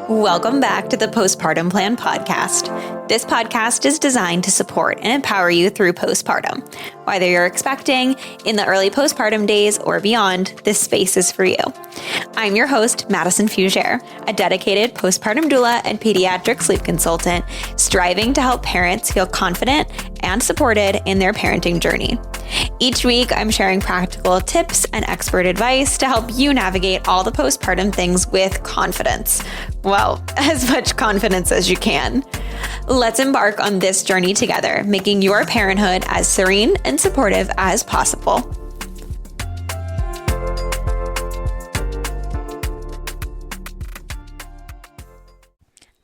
Welcome back to the Postpartum Plan podcast. This podcast is designed to support and empower you through postpartum. Whether you're expecting, in the early postpartum days, or beyond, this space is for you. I'm your host, Madison Fugere, a dedicated postpartum doula and pediatric sleep consultant, striving to help parents feel confident and supported in their parenting journey. Each week, I'm sharing practical tips and expert advice to help you navigate all the postpartum things with confidence. Well, as much confidence as you can. Let's embark on this journey together, making your parenthood as serene and supportive as possible.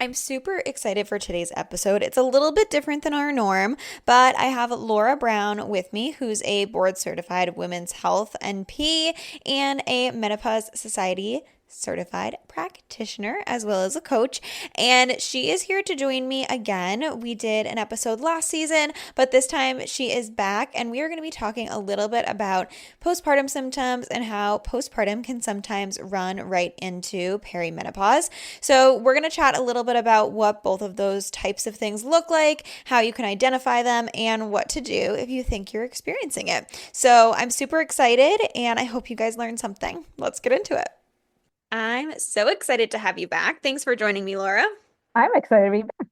I'm super excited for today's episode. It's a little bit different than our norm, but I have Laura Brown with me, who's a board-certified women's health NP and a Menopause Society certified practitioner, as well as a coach, and she is here to join me again. We did an episode last season, but this time she is back, and we are going to be talking a little bit about postpartum symptoms and how postpartum can sometimes run right into perimenopause. So we're going to chat a little bit about what both of those types of things look like, how you can identify them, and what to do if you think you're experiencing it. So I'm super excited, and I hope you guys learned something. Let's get into it. I'm so excited to have you back. Thanks for joining me, Laura. I'm excited to be back.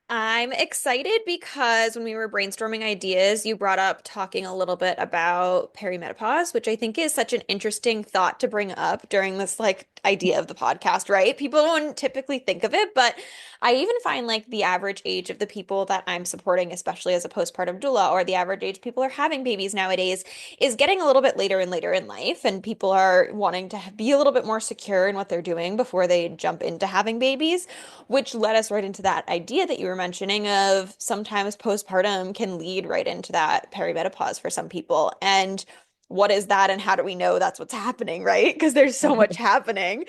I'm excited because when we were brainstorming ideas, you brought up talking a little bit about perimenopause, which I think is such an interesting thought to bring up during this idea of the podcast, right? People don't typically think of it, but I even find the average age of the people that I'm supporting, especially as a postpartum doula, or the average age people are having babies nowadays, is getting a little bit later and later in life, and people are wanting to be a little bit more secure in what they're doing before they jump into having babies, which led us right into that idea that you were mentioning of sometimes postpartum can lead right into that perimenopause for some people. And what is that, and how do we know that's what's happening, right? Because there's so much happening.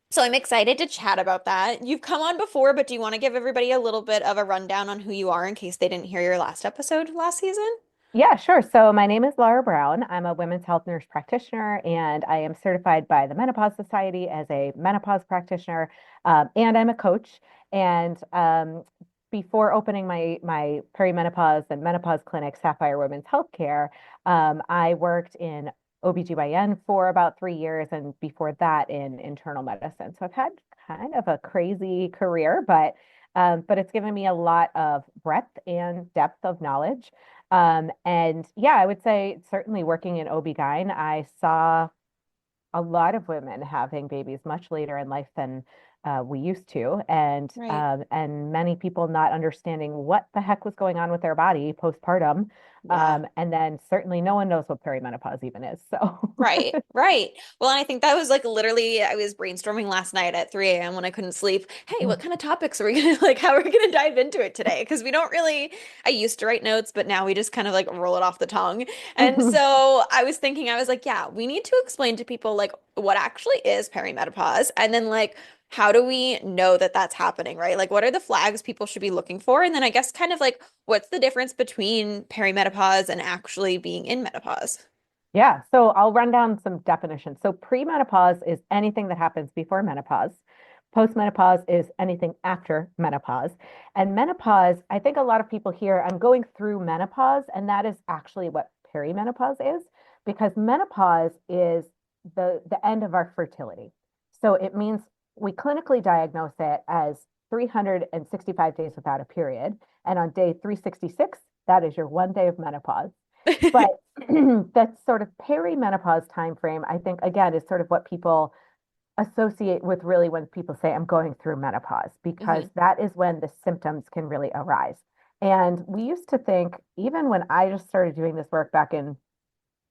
So I'm excited to chat about that. You've come on before, but do you want to give everybody a little bit of a rundown on who you are in case they didn't hear your last episode last season? Yeah, sure. So my name is Laura Brown. I'm a women's health nurse practitioner, and I am certified by the Menopause Society as a menopause practitioner, and I'm a coach. And before opening my perimenopause and menopause clinic, Sapphire Women's Healthcare, I worked in OBGYN for about 3 years, and before that in internal medicine. So I've had kind of a crazy career, but it's given me a lot of breadth and depth of knowledge. And yeah, I would say certainly working in OB-GYN, I saw a lot of women having babies much later in life than we used to, Right. and many people not understanding what the heck was going on with their body postpartum. Yeah. And then certainly no one knows what perimenopause even is. So Right, right. Well, and I think that was literally, I was brainstorming last night at 3 a.m. when I couldn't sleep. Hey, what kind of topics are we gonna how are we gonna dive into it today? Because we don't really, I used to write notes, but now we just kind of roll it off the tongue. And so I was thinking, I was yeah, we need to explain to people what actually is perimenopause, and then how do we know that that's happening, right? What are the flags people should be looking for? And then I guess kind of what's the difference between perimenopause and actually being in menopause? Yeah, so I'll run down some definitions. So premenopause is anything that happens before menopause. Postmenopause is anything after menopause. And menopause, I think a lot of people hear, I'm going through menopause, and that is actually what perimenopause is, because menopause is the end of our fertility. So it means we clinically diagnose it as 365 days without a period. And on day 366, that is your 1 day of menopause. But that sort of perimenopause timeframe, I think, again, is sort of what people associate with really when people say, I'm going through menopause, because Hmm. that is when the symptoms can really arise. And we used to think, even when I just started doing this work back in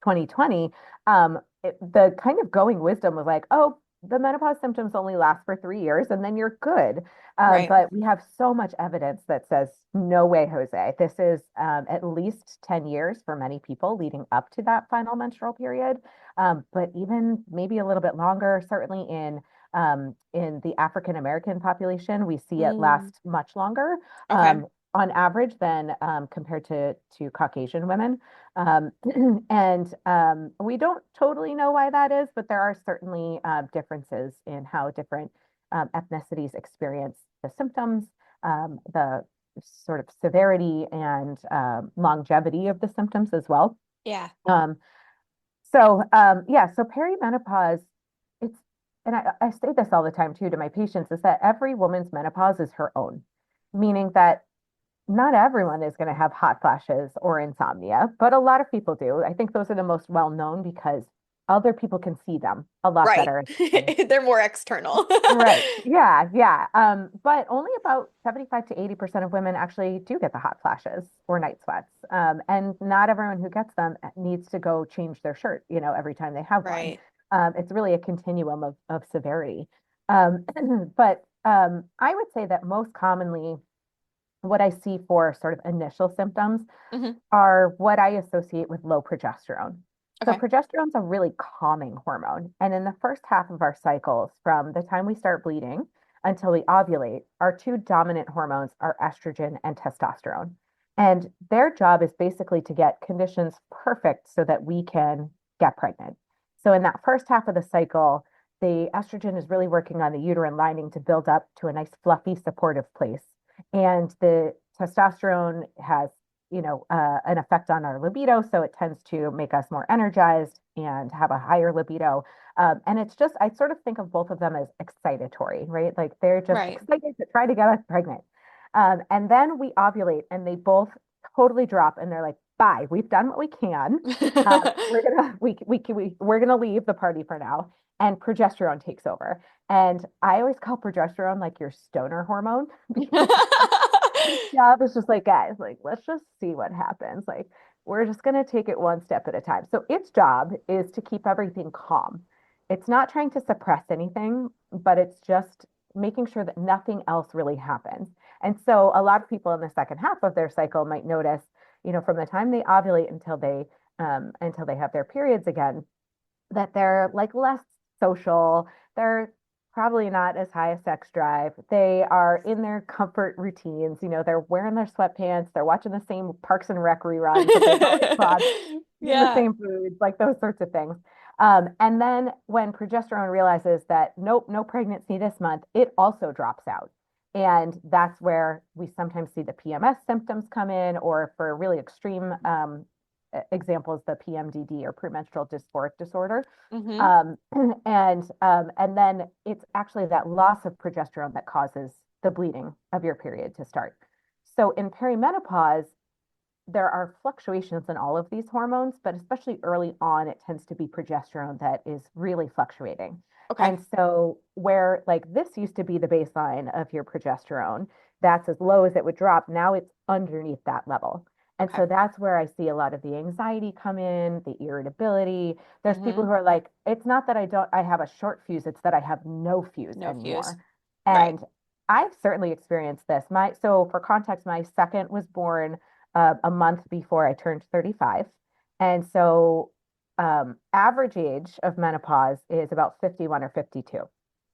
2020, the kind of going wisdom was oh, the menopause symptoms only last for 3 years and then you're good. Right. But we have so much evidence that says, no way, Jose. This is at least 10 years for many people leading up to that final menstrual period. But even maybe a little bit longer, certainly in the African American population, we see it Mm, last much longer. okay. On average than compared to Caucasian women. Um, and we don't totally know why that is, but there are certainly differences in how different ethnicities experience the symptoms, the sort of severity and longevity of the symptoms as well. Yeah. Um, yeah, so perimenopause, it's, and I say this all the time too to my patients, is that every woman's menopause is her own, meaning that not everyone is going to have hot flashes or insomnia, but a lot of people do. I think those are the most well known because other people can see them a lot Right. better than. They're more external. Right. Yeah, yeah. But only about 75 to 80% of women actually do get the hot flashes or night sweats. And not everyone who gets them needs to go change their shirt, every time they have one. Right. It's really a continuum of severity. But I would say that most commonly, what I see for sort of initial symptoms Hmm. are what I associate with low progesterone. So Okay. progesterone's a really calming hormone. And in the first half of our cycles, from the time we start bleeding until we ovulate, our two dominant hormones are estrogen and testosterone. And their job is basically to get conditions perfect so that we can get pregnant. So in that first half of the cycle, the estrogen is really working on the uterine lining to build up to a nice, fluffy, supportive place. And the testosterone has an effect on our libido. So it tends to make us more energized and have a higher libido. And it's just, I sort of think of both of them as excitatory, right? Like they're just Right. excited to try to get us pregnant. And then we ovulate and they both totally drop and they're like, bye, we've done what we can. We're gonna leave the party for now. And progesterone takes over. And I always call progesterone like your stoner hormone because its job is just like, guys, like, let's just see what happens. Like, we're just going to take it one step at a time. So its job is to keep everything calm. It's not trying to suppress anything, but it's just making sure that nothing else really happens. And so a lot of people in the second half of their cycle might notice, from the time they ovulate until they have their periods again, that they're like less social. They're probably not as high a sex drive. They are in their comfort routines. They're wearing their sweatpants. They're watching the same Parks and Rec reruns that they've always watched, eating the Yeah. same foods, like those sorts of things. And then when progesterone realizes that, nope, no pregnancy this month, it also drops out. And that's where we sometimes see the PMS symptoms come in, or for really extreme examples, the PMDD or premenstrual dysphoric disorder. Hmm. Um, and then it's actually that loss of progesterone that causes the bleeding of your period to start. So in perimenopause, there are fluctuations in all of these hormones, but especially early on, it tends to be progesterone that is really fluctuating. Okay. And so, where like this used to be the baseline of your progesterone, that's as low as it would drop. Now it's underneath that level. And Okay. so that's where I see a lot of the anxiety come in, the irritability. There's people Hmm. who are like, it's not that I have a short fuse, it's that I have no fuse No fuse. anymore. Right. And I've certainly experienced this. So for context, my second was born a month before I turned 35. And so average age of menopause is about 51 or 52.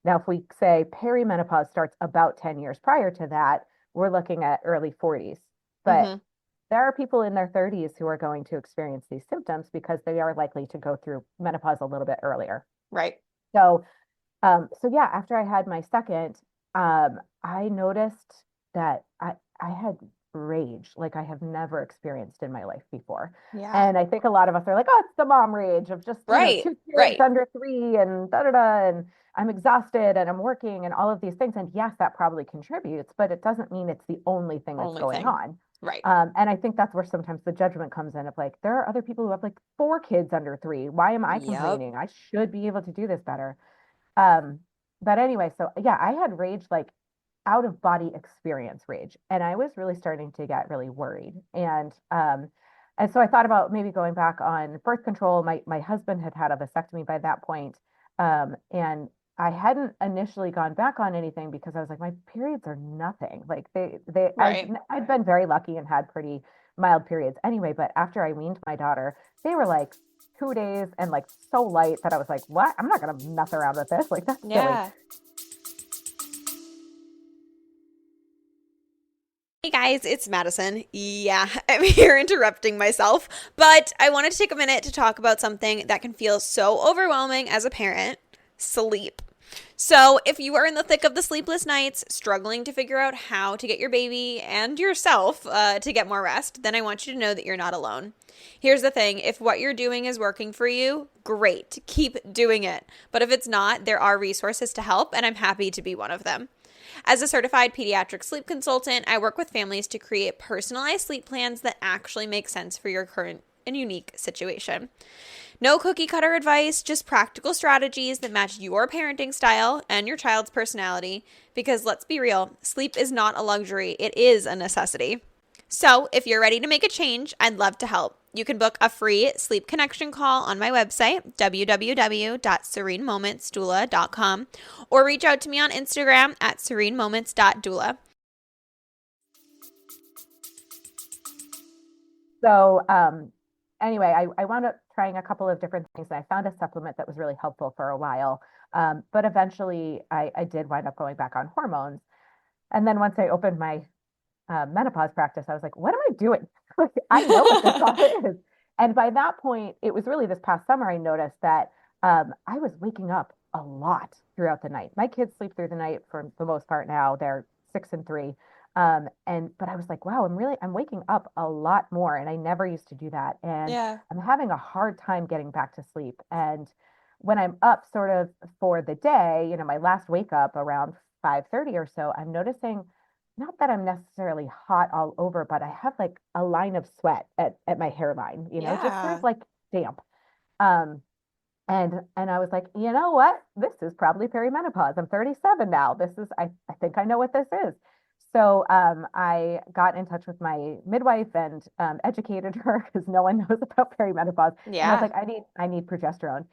Now, if we say perimenopause starts about 10 years prior to that, we're looking at early 40s. But Hmm. there are people in their 30s who are going to experience these symptoms because they are likely to go through menopause a little bit earlier. Right. So so yeah, after I had my second, I noticed that I had rage like I have never experienced in my life before. Yeah. And I think a lot of us are like, oh, it's the mom rage of just, Right. two kids Right. under three and da da da, and I'm exhausted and I'm working and all of these things. And yes, that probably contributes, but it doesn't mean it's the only thing that's Only going thing. on. Right. And I think that's where sometimes the judgment comes in of like, there are other people who have like four kids under three. Why am I Yep. complaining? I should be able to do this better. Um, but anyway, so yeah, I had rage, like out of body experience rage, and I was really starting to get really worried. And so I thought about maybe going back on birth control. My husband had had a vasectomy by that point, and I hadn't initially gone back on anything because I was like, my periods are nothing. Like Right. I'd been very lucky and had pretty mild periods anyway. But after I weaned my daughter, they were like 2 days and like so light that I was like, what? I'm not gonna mess around with this. Like that's silly. Yeah. Hey guys, it's Madison. Yeah, I'm here interrupting myself, but I wanted to take a minute to talk about something that can feel so overwhelming as a parent, sleep. So, if you are in the thick of the sleepless nights, struggling to figure out how to get your baby and yourself to get more rest, then I want you to know that you're not alone. Here's the thing, if what you're doing is working for you, great, keep doing it. But if it's not, there are resources to help, and I'm happy to be one of them. As a certified pediatric sleep consultant, I work with families to create personalized sleep plans that actually make sense for your current and unique situation. No cookie cutter advice, just practical strategies that match your parenting style and your child's personality. Because let's be real, sleep is not a luxury, it is a necessity. So, if you're ready to make a change, I'd love to help. You can book a free sleep connection call on my website, www.serenemomentsdoula.com, or reach out to me on Instagram at serenemoments.doula. So anyway, I wound up trying a couple of different things, and I found a supplement that was really helpful for a while. But eventually I did wind up going back on hormones. And then once I opened my menopause practice, I was like, what am I doing? Like, I know what this all is. And by that point, it was really this past summer, I noticed that I was waking up a lot throughout the night. My kids sleep through the night for the most part now. They're 6 and 3. But I was like, wow, I'm waking up a lot more. And I never used to do that. And Yeah. I'm having a hard time getting back to sleep. And when I'm up sort of for the day, my last wake up around 5:30 or so, I'm noticing not that I'm necessarily hot all over, but I have like a line of sweat at my hairline, just sort of Yeah. like damp. Um, and I was like, you know what? This is probably perimenopause. I'm 37 now. I think I know what this is. So I got in touch with my midwife and educated her because no one knows about perimenopause. And I was Yeah. like, I need progesterone.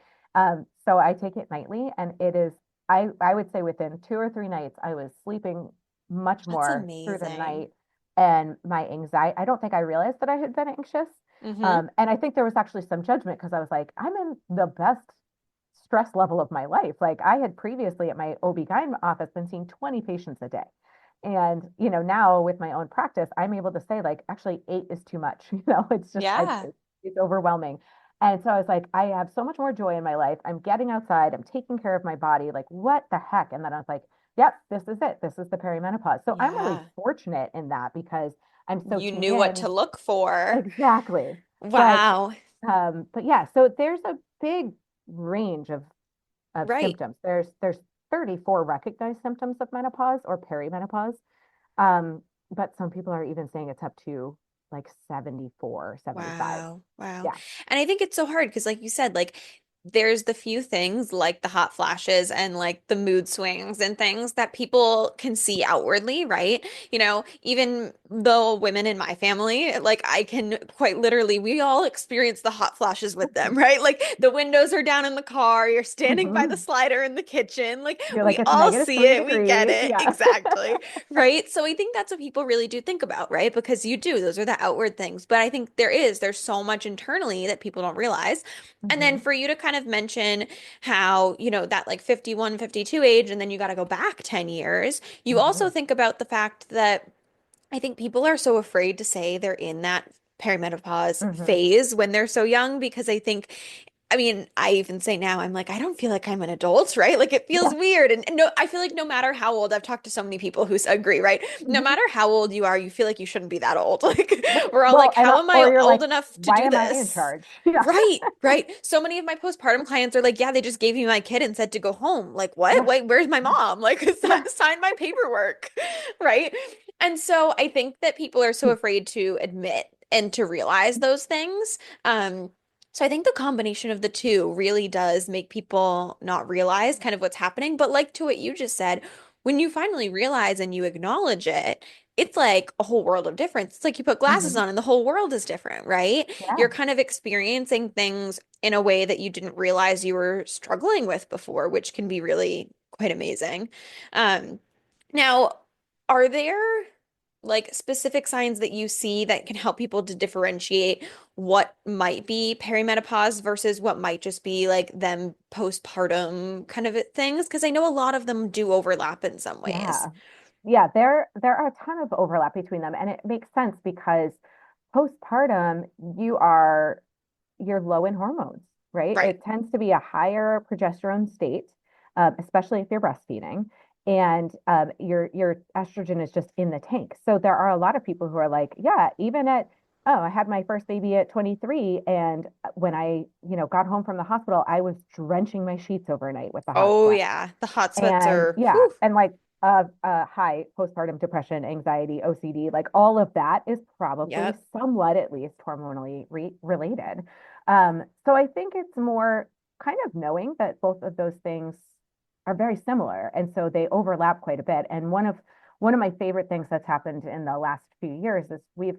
So I take it nightly, and it is I would say within 2 or 3 nights I was sleeping much That's more through the amazing. night, and my anxiety. I don't think I realized that I had been anxious. Mm-hmm. And I think there was actually some judgment because I was like, I'm in the best stress level of my life. Like I had previously at my OB/GYN office been seeing 20 patients a day. And, now with my own practice, I'm able to say like, actually 8 is too much. It's just, Yeah. it's overwhelming. And so I was like, I have so much more joy in my life. I'm getting outside. I'm taking care of my body. Like, what the heck? And then I was like, yep, this is it. This is the perimenopause. So I'm really Yeah. fortunate in that because I'm so You tuned knew what to in. look for. Exactly. But Wow. but yeah, so there's a big range of Right. symptoms. There's 34 recognized symptoms of menopause or perimenopause. Um, but some people are even saying it's up to like 74, 75. Wow. Wow. Yeah. And I think it's so hard because, like you said, like there's the few things like the hot flashes and like the mood swings and things that people can see outwardly, right? Even though women in my family, like I can quite literally, we all experience the hot flashes with them, right? Like the windows are down in the car, you're standing by the Mhm. slider in the kitchen, like You're we like, it's all negative see three it, we get degrees. it. Yeah. Exactly. Right. So I think that's what people really do think about, right? Because you do, those are the outward things. But I think there's so much internally that people don't realize. And then Hmm. for you to kind of mention how, that like 51, 52 age, and then you got to go back 10 years, you also Hmm. think about the fact that I think people are so afraid to say they're in that perimenopause Hmm. phase when they're so young because I mean, I even say now, I'm like, I don't feel like I'm an adult, right? Like it feels Yeah. weird. And no, I feel like no matter how old, I've talked to so many people who agree, right? No Mhm. matter how old you are, you feel like you shouldn't be that old. Like we're all Well, like, how am I or you're old like, enough to why do am I in this? charge? Yeah. Right, right. So many of my postpartum clients are like, yeah, they just gave me my kid and said to go home. Like, what? Yeah. Wait, where's my mom? Like, Yeah. sign my paperwork. Right. And so I think that people are so afraid to admit and to realize those things. So I think the combination of the two really does make people not realize kind of what's happening. But like to what you just said, when you finally realize and you acknowledge it, it's like a whole world of difference. It's like you put glasses Hmm. on and the whole world is different, right? You're Yeah. kind of experiencing things in a way that you didn't realize you were struggling with before, which can be really quite amazing. Um, Now, are there like specific signs that you see that can help people to differentiate what might be perimenopause versus what might just be like them postpartum kind of things? Because I know a lot of them do overlap in some ways. Yeah. Yeah, there are a ton of overlap between them, and it makes sense because postpartum, you're low in hormones, right? Right. It tends to be a higher progesterone state. especially if you're breastfeeding. And your estrogen is just in the tank. So there are a lot of people who are like, yeah, even at oh, I had my first baby at 23, and when I, got home from the hospital, I was drenching my sheets overnight with the hot Oh sweat. yeah, the hot sweats And are yeah, whew. and like high postpartum depression, anxiety, OCD, like all of that is probably Yep. somewhat at least hormonally related. So I think it's more kind of knowing that both of those things are very similar, and so they overlap quite a bit. And one of my favorite things that's happened in the last few years is we've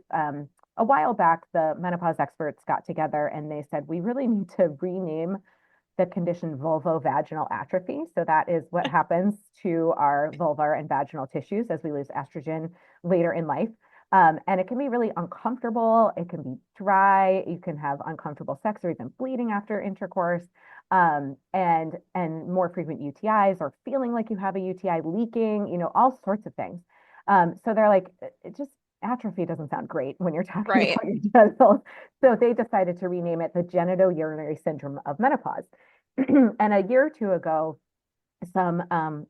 a while back the menopause experts got together and they said we really need to rename the condition vulvovaginal atrophy. So that is what happens to our vulvar and vaginal tissues as we lose estrogen later in life. And it can be really uncomfortable. It can be dry. You can have uncomfortable sex or even bleeding after intercourse, and more frequent UTIs or feeling like you have a UTI leaking. All sorts of things. So they're like, it just atrophy doesn't sound great when you're talking Right. about your genitals. So they decided to rename it the genitourinary syndrome of menopause. And a year or two ago, some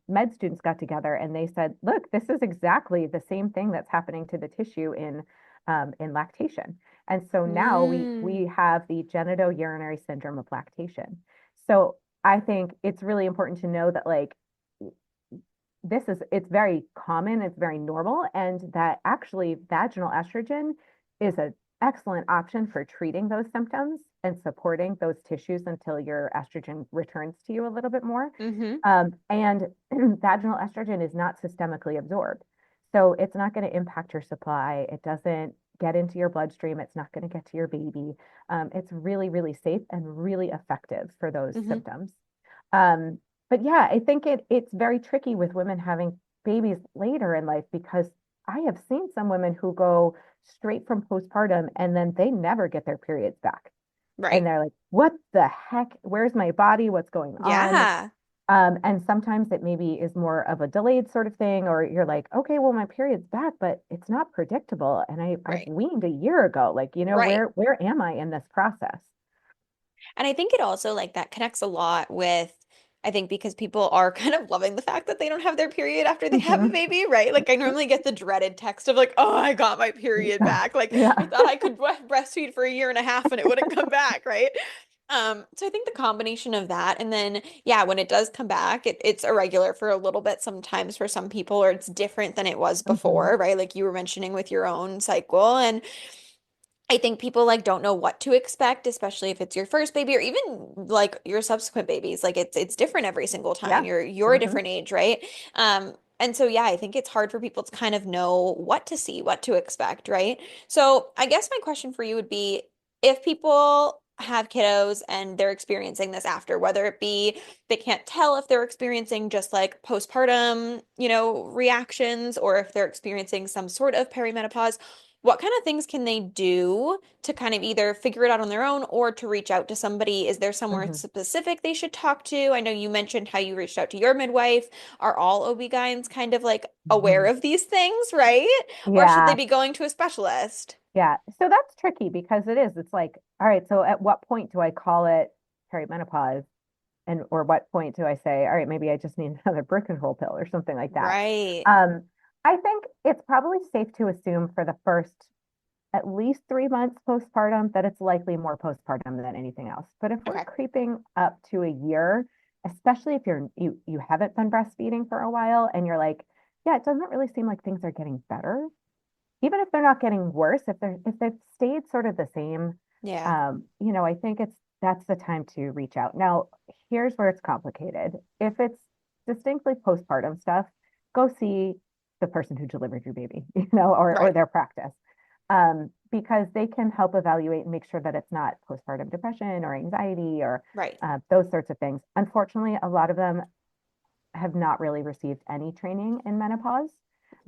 med students got together and they said, look, this is exactly the same thing that's happening to the tissue in lactation. And so now we Mm, have the genitourinary syndrome of lactation. So I think it's really important to know that like it's very common, it's very normal, and that actually vaginal estrogen is an excellent option for treating those symptoms and supporting those tissues until your estrogen returns to you a little bit more. mm-hmm. And vaginal estrogen is not systemically absorbed. So it's not going to impact your supply. It doesn't get into your bloodstream. It's not going to get to your baby. It's really, really safe and really effective for those Mm-hmm. symptoms. Um, but yeah, I think it's very tricky with women having babies later in life because I have seen some women who go straight from postpartum and then they never get their periods back. And Right. they're like, what the heck? Where's my body? What's going on? Yeah. And sometimes it maybe is more of a delayed sort of thing, or you're like, okay, well, my period's back, but it's not predictable. And I've Right. weaned a year ago. Like, Right. where am I in this process? And I think it also like that connects a lot with, I think because people are kind of loving the fact that they don't have their period after they have a Mhm. baby, right? Like I normally get the dreaded text of like, oh, I got my period Yeah. back. Like I Yeah. thought I could breastfeed for a year and a half and it wouldn't come back, right? So I think the combination of that and then yeah, when it does come back, it's irregular for a little bit sometimes for some people, or it's different than it was Mhm. before, right? Like you were mentioning with your own cycle. And I think people like don't know what to expect, especially if it's your first baby or even like your subsequent babies. Like it's different every single time. Yeah. You're a Hmm. different age, right? And so yeah, I think it's hard for people to kind of know what to see, what to expect, right? So I guess my question for you would be if people have kiddos and they're experiencing this after, whether it be they can't tell if they're experiencing just like postpartum, reactions, or if they're experiencing some sort of perimenopause, what kind of things can they do to kind of either figure it out on their own or to reach out to somebody? Is there somewhere Hmm. specific they should talk to? I know you mentioned how you reached out to your midwife. Are all OB-GYNs kind of like aware Hmm. of these things, right? Or should they Yeah. be going to a specialist? Yeah. So that's tricky because it's like, all right, so at what point do I call it perimenopause? And or what point do I say, all right, maybe I just need another birth control pill or something like that? Right. Um, I think it's probably safe to assume for the first at least 3 months postpartum that it's likely more postpartum than anything else. But if we're Okay. creeping up to a year, especially if you haven't been breastfeeding for a while and you're like, yeah, it doesn't really seem like things are getting better, even if they're not getting worse, if they've stayed sort of the same, Yeah. I think that's the time to reach out. Now, here's where it's complicated. If it's distinctly postpartum stuff, go see the person who delivered your baby, or Right. their practice, because they can help evaluate and make sure that it's not postpartum depression or anxiety or Right. those sorts of things. Unfortunately, a lot of them have not really received any training in menopause.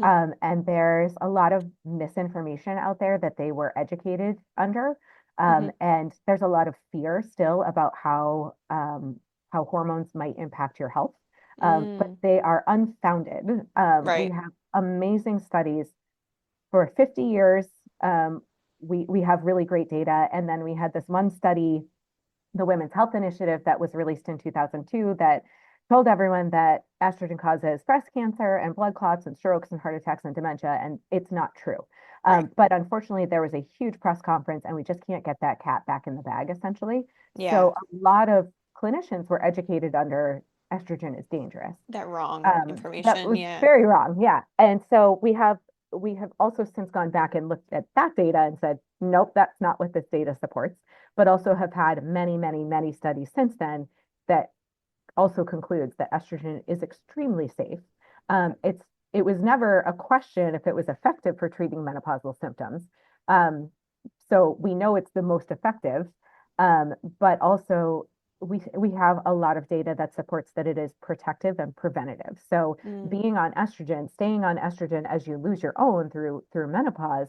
Mhm. And there's a lot of misinformation out there that they were educated under. Mhm. And there's a lot of fear still about how hormones might impact your health. But Mm. they are unfounded. We Right. have amazing studies for 50 years. Um, we have really great data. And then we had this one study, the Women's Health Initiative, that was released in 2002 that told everyone that estrogen causes breast cancer and blood clots and strokes and heart attacks and dementia, and it's not true. Right. But unfortunately, there was a huge press conference, and we just can't get that cat back in the bag, essentially. Yeah. So a lot of clinicians were educated under estrogen is dangerous. That wrong That information. was Yeah. very wrong. Yeah. And so we have also since gone back and looked at that data and said, nope, that's not what this data supports, but also have had many, many, many studies since then that also concludes that estrogen is extremely safe. It was never a question if it was effective for treating menopausal symptoms. Um, so we know it's the most effective, but also we have a lot of data that supports that it is protective and preventative. So Mm. being on estrogen, staying on estrogen as you lose your own through menopause,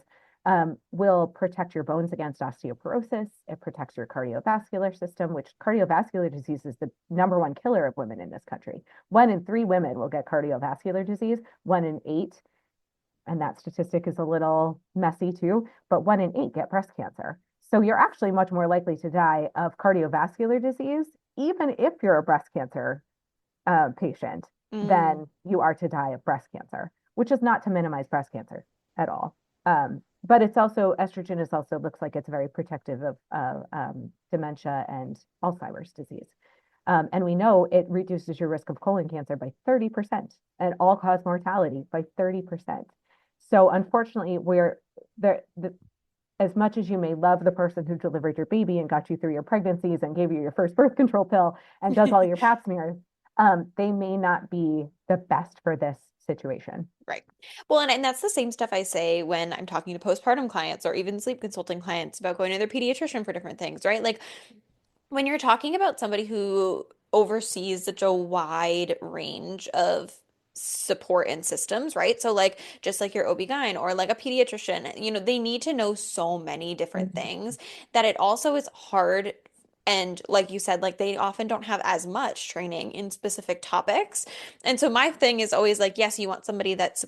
will protect your bones against osteoporosis. It protects your cardiovascular system, which cardiovascular disease is the number one killer of women in this country. 1 in 3 women will get cardiovascular disease, 1 in 8, and that statistic is a little messy too, but 1 in 8 get breast cancer. So you're actually much more likely to die of cardiovascular disease, even if you're a breast cancer patient, Mm. than you are to die of breast cancer, which is not to minimize breast cancer at all. But it's also, estrogen is also looks like it's very protective of dementia and Alzheimer's disease. And we know it reduces your risk of colon cancer by 30% and all cause mortality by 30%. So unfortunately, we're there. As much as you may love the person who delivered your baby and got you through your pregnancies and gave you your first birth control pill and does all your pap smears, they may not be the best for this situation. Right. Well, and that's the same stuff I say when I'm talking to postpartum clients or even sleep consulting clients about going to their pediatrician for different things, right? Like when you're talking about somebody who oversees such a wide range of support and systems, right? So like just like your OB-GYN or like a pediatrician, they need to know so many different Mhm. things that it also is hard. And like you said, like they often don't have as much training in specific topics. And so my thing is always like, yes, you want somebody that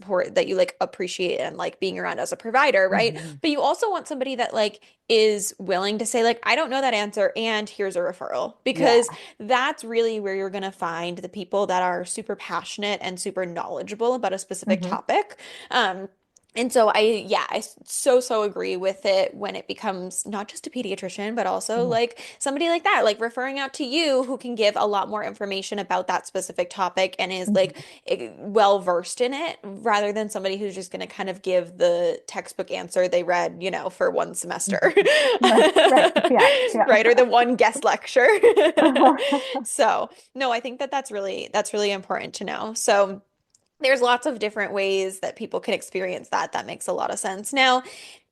you like appreciate and like being around as a provider, right? Mhm. But you also want somebody that like is willing to say like, I don't know that answer and here's a referral because Yeah. that's really where you're going to find the people that are super passionate and super knowledgeable about a specific Hmm. topic. Um, and so I so agree with it when it becomes not just a pediatrician, but also Hmm. like somebody like that, like referring out to you who can give a lot more information about that specific topic and is like Hmm. well versed in it rather than somebody who's just going to kind of give the textbook answer they read, for one semester. Hmm. Right. Right. Yeah. Yeah. Right, or the one guest lecture. So, no, I think that that's really important to know. So, there's lots of different ways that people can experience that. That makes a lot of sense. Now,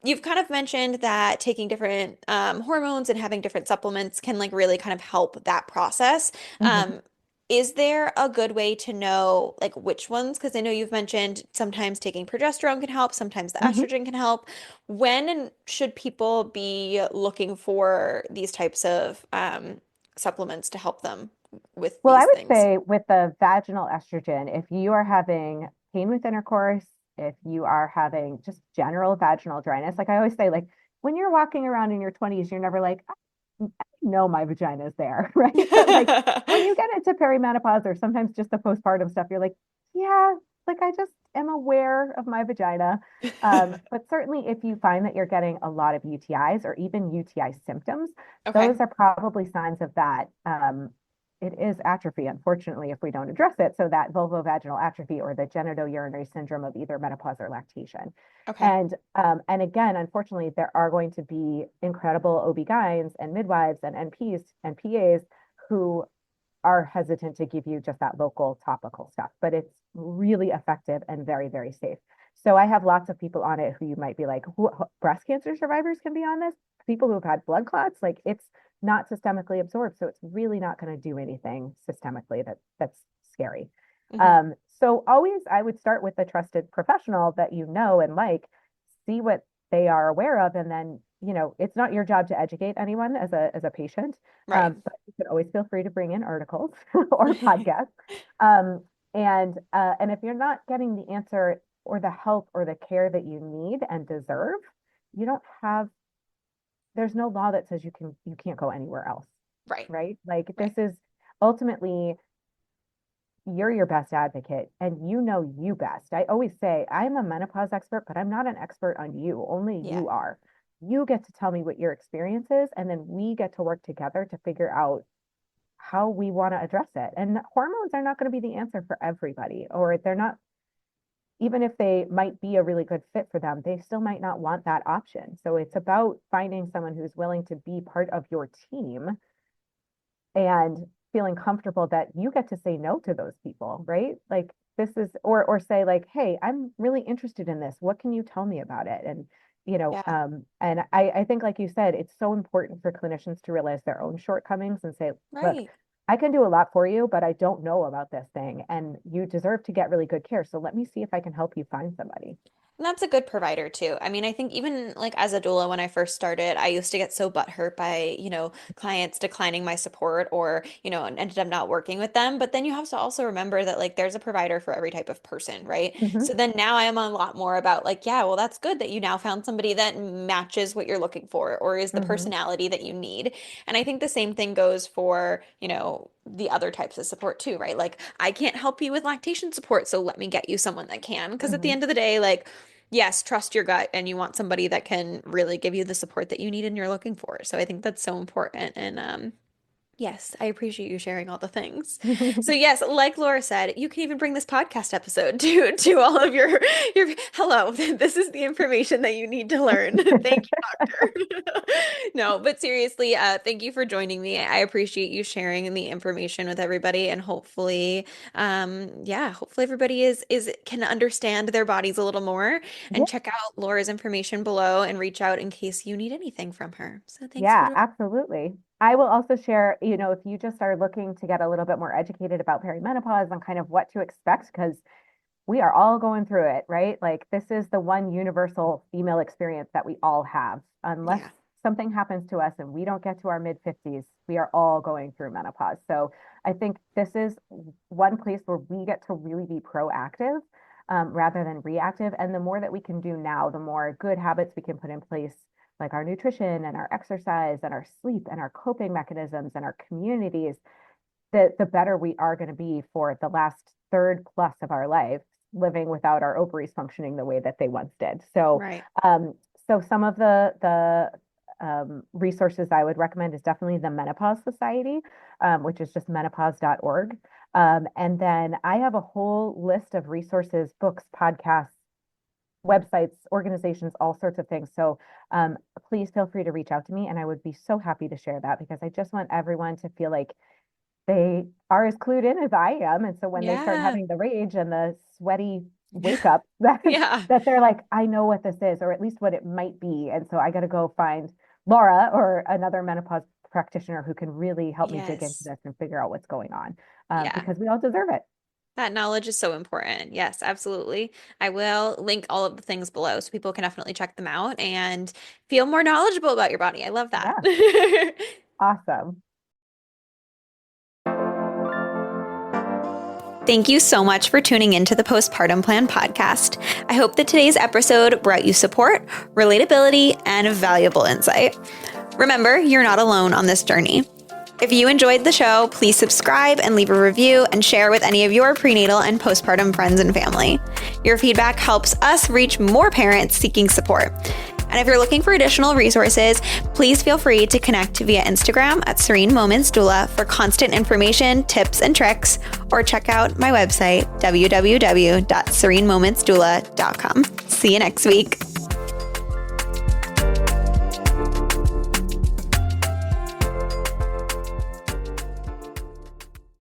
you've kind of mentioned that taking different hormones and having different supplements can like really kind of help that process. Hmm. Um, is there a good way to know like which ones? Because I know you've mentioned sometimes taking progesterone can help, sometimes the Hmm. estrogen can help. When should people be looking for these types of supplements to help them with Well, I these would things? say with the vaginal estrogen, if you are having pain with intercourse, if you are having just general vaginal dryness, like I always say, like when you're walking around in your 20s, you're never like, I know my vagina is there, right? But like when you get into perimenopause or sometimes just the postpartum stuff, you're like, yeah, like I just am aware of my vagina. But certainly if you find that you're getting a lot of UTIs or even UTI symptoms, Okay. those are probably signs of that. It is atrophy, unfortunately, if we don't address it. So that vulvovaginal atrophy or the genitourinary syndrome of either menopause or lactation. Okay. And again, unfortunately, there are going to be incredible OB-GYNs and midwives and NPs and PAs who are hesitant to give you just that local topical stuff, but it's really effective and very, very safe. So I have lots of people on it who you might be like, breast cancer survivors can be on this? People who've had blood clots, like it's not systemically absorbed, so it's really not going to do anything systemically that's scary. Hmm. So always I would start with the trusted professional that you know and like, see what they are aware of, and then it's not your job to educate anyone as a patient, Right. but you can always feel free to bring in articles or podcasts. Um, and if you're not getting the answer or the help or the care that you need and deserve, you don't have there's no law that says you can't go anywhere else, Right. right? Like Right. this is ultimately you're your best advocate and you know you best. I always say I'm a menopause expert, but I'm not an expert on you. Only Yeah. you are. You get to tell me what your experience is, and then we get to work together to figure out how we want to address it. And hormones are not going to be the answer for everybody, or they're not, even if they might be a really good fit for them, they still might not want that option. So it's about finding someone who's willing to be part of your team and feeling comfortable that you get to say no to those people, right? Like this is, or say like, hey, I'm really interested in this. What can you tell me about it? And Yeah. and I think, like you said, it's so important for clinicians to realize their own shortcomings and say, look, Right. I can do a lot for you, but I don't know about this thing, and you deserve to get really good care. So let me see if I can help you find somebody. And that's a good provider too. I mean, I think even like as a doula, when I first started, I used to get so butthurt by, clients declining my support or, and ended up not working with them. But then you have to also remember that like there's a provider for every type of person, right? Mhm, So then now I am a lot more about like, yeah, well, that's good that you now found somebody that matches what you're looking for or is the mhm, personality that you need. And I think the same thing goes for, the other types of support too, right? Like I can't help you with lactation support, so let me get you someone that can. Because at the mhm. end of the day, like, yes, trust your gut and you want somebody that can really give you the support that you need and you're looking for. So I think that's so important. And yes, I appreciate you sharing all the things. So yes, like Laura said, you can even bring this podcast episode to all of your hello. This is the information that you need to learn. Thank you, doctor. No, but seriously, thank you for joining me. I appreciate you sharing the information with everybody, and hopefully, yeah, hopefully everybody is can understand their bodies a little more Yeah, and check out Laura's information below and reach out in case you need anything from her. So thanks for yeah, joining. absolutely. I will also share, if you just are looking to get a little bit more educated about perimenopause and kind of what to expect, because we are all going through it, right? Like this is the one universal female experience that we all have. Unless Yeah. something happens to us and we don't get to our mid 50s, we are all going through menopause. So I think this is one place where we get to really be proactive, rather than reactive. And the more that we can do now, the more good habits we can put in place, like our nutrition and our exercise and our sleep and our coping mechanisms and our communities, the better we are going to be for the last third plus of our lives living without our ovaries functioning the way that they once did. So, Right. um, so some of the resources I would recommend is definitely the Menopause Society, which is just menopause.org. And then I have a whole list of resources, books, podcasts, websites, organizations, all sorts of things. So please feel free to reach out to me, and I would be so happy to share that because I just want everyone to feel like they are as clued in as I am. And so when they start Yeah. having the rage and the sweaty wake up, that Yeah. that they're like, I know what this is, or at least what it might be. And so I got to go find Laura or another menopause practitioner who can really help me dig into Yes. this and figure out what's going on, Yeah. because we all deserve it. That knowledge is so important. Yes, absolutely. I will link all of the things below so people can definitely check them out and feel more knowledgeable about your body. I love that. Yeah, awesome. Thank you so much for tuning into the Postpartum Plan podcast. I hope that today's episode brought you support, relatability, and valuable insight. Remember, you're not alone on this journey. If you enjoyed the show, please subscribe and leave a review and share with any of your prenatal and postpartum friends and family. Your feedback helps us reach more parents seeking support. And if you're looking for additional resources, please feel free to connect via Instagram at Serene Moments Doula for constant information, tips, and tricks, or check out my website, www.serenemomentsdoula.com. See you next week.